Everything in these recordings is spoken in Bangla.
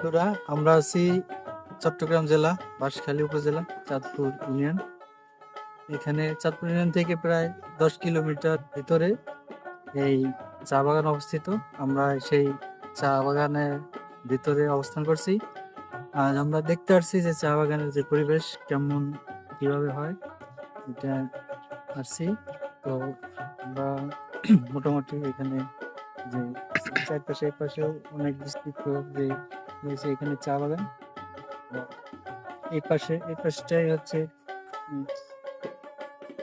বন্ধুরা, আমরা আছি চট্টগ্রাম জেলা বাঁশখালী উপজেলা চাঁদপুর ইউনিয়ন। এখানে চাঁদপুর ইউনিয়ন থেকে প্রায় 10 কিলোমিটার ভিতরে এই চা বাগান অবস্থিত। আমরা সেই চা বাগানের ভিতরে অবস্থান করছি। আর আমরা দেখতে পাচ্ছি যে চা বাগানের যে পরিবেশ কেমন কিভাবে হয় এটা আসছি। তো আমরা মোটামুটি এখানে যে চারপাশে এই পাশেও অনেক বিস্তৃত যে রয়েছে এখানে চা বাগান। এই পাশটাই হচ্ছে উম,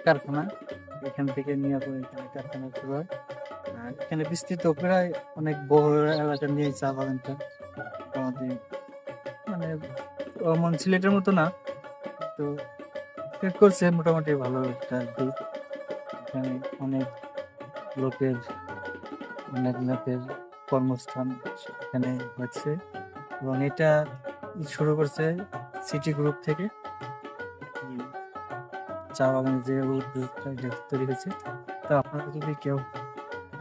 কারখানা। এখান থেকে নিয়ে পরে এখানে কারখানা শুরু হয়। আর এখানে বিস্তৃত প্রায় অনেক বড় এলাকা নিয়ে এই চা বাগানটা মোটামুটি, মানে মন সিলেটের মতো না, তো শেষ করছে মোটামুটি ভালো একটা দিক। এখানে অনেক লোকের অনেক লোকের কর্মস্থান এখানে হচ্ছে, এবং এটা শুরু করছে সিটি গ্রুপ থেকে। এই চা বাগানের যে উদ্যোগটা এটা তৈরি হয়েছে, তো আপনারা যদি কেউ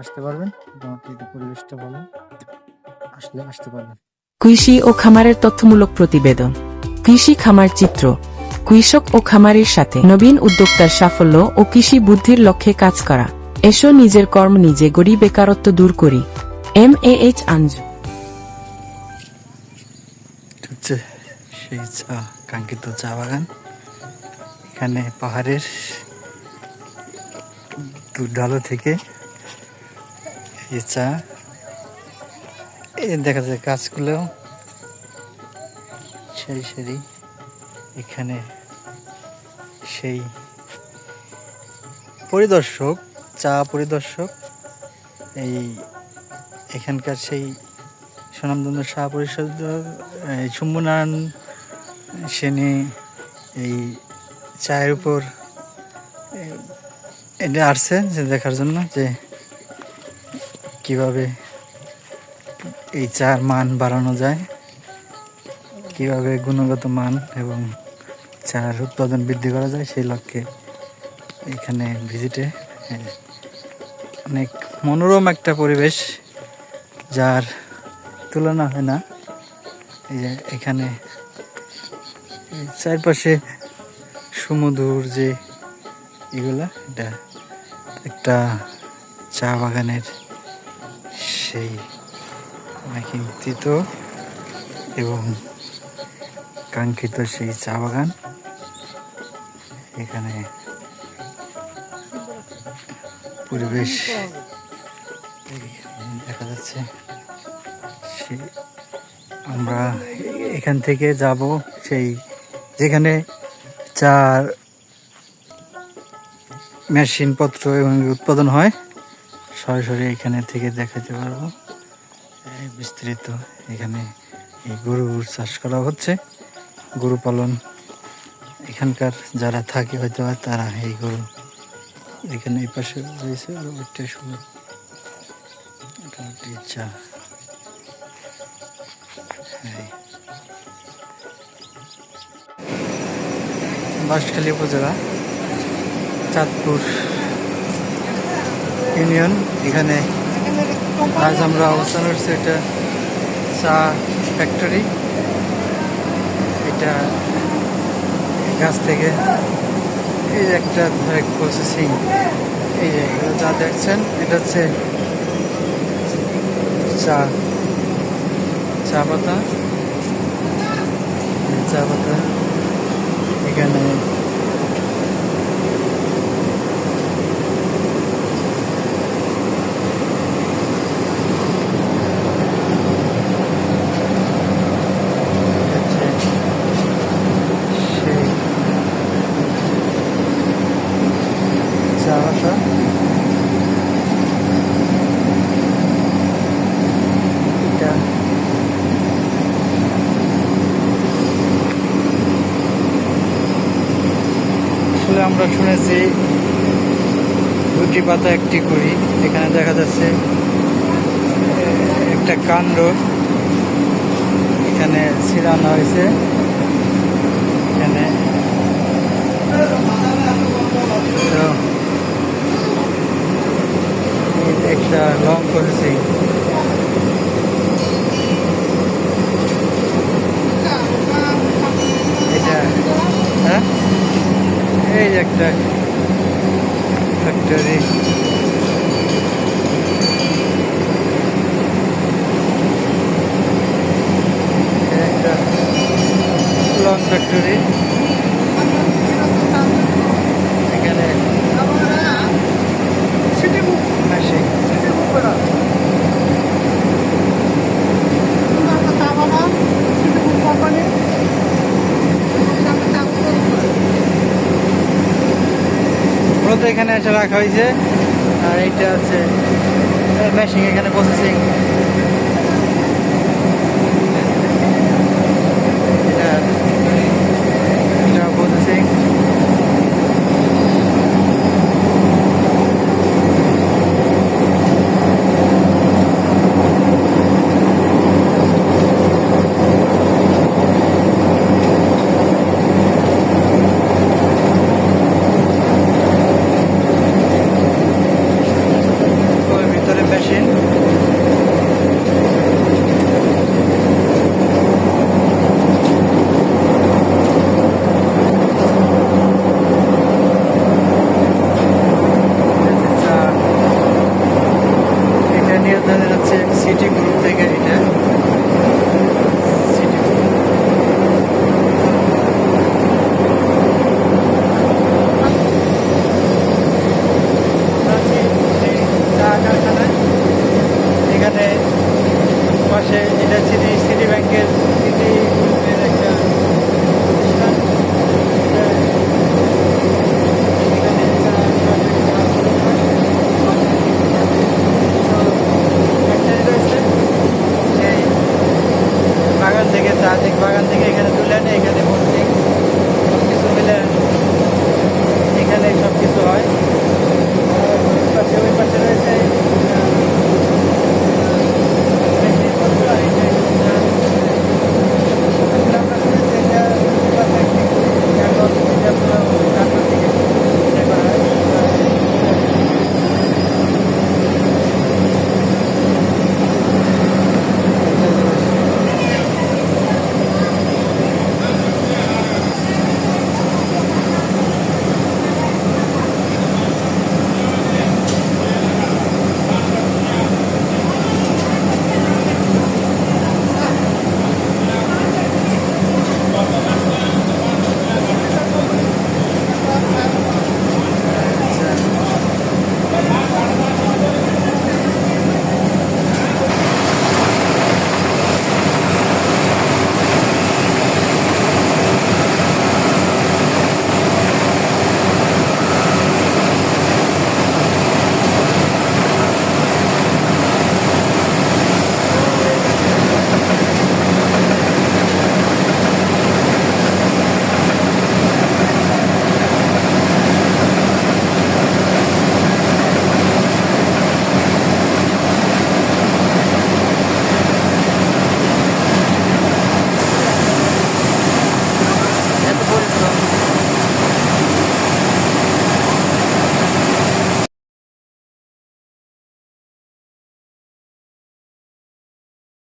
আসতে পারবেন, মোটামুটি এটা পরিবেশটা ভালো, আসতে পারবেন। কৃষি ও খামারের তথ্যমূলক প্রতিবেদন। কৃষি খামার চিত্র। কৃষক ও খামারির সাথে নবীন উদ্যোক্তার সাফল্য ও কৃষি বুদ্ধির লক্ষ্যে কাজ করা। এসো নিজের কর্ম নিজে গড়ি, বেকারত্ব দূর করি। MAH আঞ্জু। হচ্ছে সেই কাঙ্ক্ষিত চা বাগান। এখানে পাহাড়ের ঢালু থেকে এই চা দেখা যায় গাছগুলোও সারি সারি। এখানে সেই পরিদর্শক, চা পরিদর্শক, এই এখানকার সেই সুনামধন্য চা পরিষদ শম্ভুনারায়ণ সেনে এই চায়ের উপর এটা আসছে যে দেখার জন্য যে কিভাবে এই চার মান বাড়ানো যায়, কিভাবে গুণগত মান এবং চার উৎপাদন বৃদ্ধি করা যায়, সেই লক্ষ্যে এখানে ভিজিটে অনেক মনোরম একটা পরিবেশ, যার তুলনা হয় না। এই যে এখানে চারপাশে সুমধুর যে এগুলা, এটা একটা চা বাগানের সেই চিন্তিত এবং কাঙ্ক্ষিত সেই চা বাগান। এখানে পরিবেশ দেখা যাচ্ছে। আমরা এখান থেকে যাব সেই যেখানে চার মেশিনপত্র এবং উৎপাদন হয়, সরাসরি এখানে থেকে দেখাতে পারবো বিস্তারিত। এখানে এই গরুর চাষ করা হচ্ছে, গরু পালন। এখানকার যারা থাকে হয়তো তারা এই গরু এখানে এই পাশে রয়েছে। আর ওইটাই সুন্দর, এটা একটি চা। বাঁশখালী উপজেলা চাঁদপুর ইউনিয়ন। এখানে আজ আমরা অবস্থান করছি, এটা চা ফ্যাক্টরি। এটা গাছ থেকে এই যে একটা প্রসেসিং, এই যে যা দেখছেন এটা হচ্ছে চা পাতা। এখানে চা পাতা, এটা আসলে আমরা শুনেছি 2টি পাতা একটি কুড়ি। এখানে দেখা যাচ্ছে একটা কাণ্ড এখানে ছিড়ানো হয়েছে। এখানে একটা লং প্রসেসিং। একটা ফ্যাক্টরি। একটা লং ফ্যাক্টরি। এখানে মেশিন। মূলত এখানে এসে রাখা হয়েছে। আর এইটা হচ্ছে মেশিন, এখানে প্রসেসিং। এটা প্রসেসিং। ওর ভিতরে মেশিন। এটা নিয়ন্ত্রণে হচ্ছে সিটি গ্রুপ থেকে। এটা সিটি গ্রুপ। চা কারখানায় এখানে পাশে এটা সিটি ব্যাংকের সিটি